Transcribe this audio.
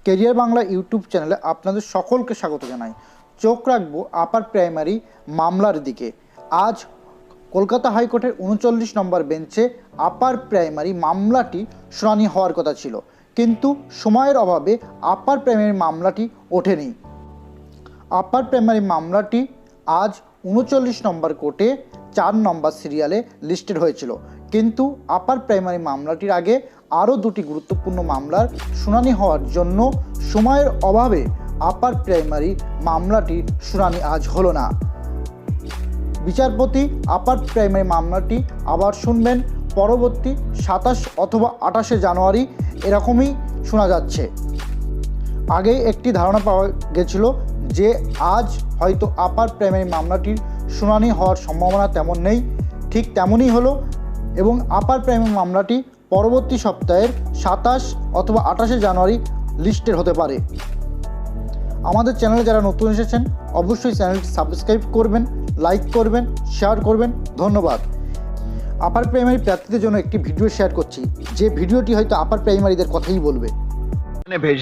Career Bangla YouTube চ্যানেলে আপনাদের সকলকে স্বাগত জানাই। চোখ রাখবো আপার প্রাইমারি মামলার দিকে। আজ কলকাতা হাইকোর্টের ৩৯ নম্বর বেঞ্চে আপার প্রাইমারি মামলাটি শুনানি হওয়ার কথা ছিল, কিন্তু সময়ের অভাবে আপার প্রাইমারি মামলাটি ওঠেনি। আপার প্রাইমারি মামলাটি আজ ৩৯ নম্বর কোর্টে ৪ নম্বর সিরিয়ালে লিস্টেড হয়েছিল, কিন্তু আপার প্রাইমারি মামলাটির আগে আরও দুটি গুরুত্বপূর্ণ মামলার শুনানি হওয়ার জন্য সময়ের অভাবে আপার প্রাইমারি মামলাটির শুনানি আজ হলো না। বিচারপতি আপার প্রাইমারি মামলাটি আবার শুনবেন পরবর্তী ২৭ অথবা ২৮ জানুয়ারি, এরকমই শোনা যাচ্ছে। আগেই একটি ধারণা পাওয়া গেছিল যে আজ হয়তো আপার প্রাইমারি মামলাটির শুনানি হওয়ার সম্ভাবনা তেমন নেই। ঠিক তেমনই হলো এবং আপার প্রাইমারি মামলাটি পরবর্তী সপ্তাহের ২৭ অথবা ২৮ জানুয়ারি লিস্টেড হতে পারে। আমাদের চ্যানেলে যারা নতুন এসেছেন অবশ্যই চ্যানেলটি সাবস্ক্রাইব করবেন, লাইক করবেন, শেয়ার করবেন। ধন্যবাদ। আপার প্রাইমারি প্রার্থীদের জন্য একটি ভিডিও শেয়ার করছি, যে ভিডিওটি হয়তো আপার প্রাইমারিদের কথাই বলবে। भेज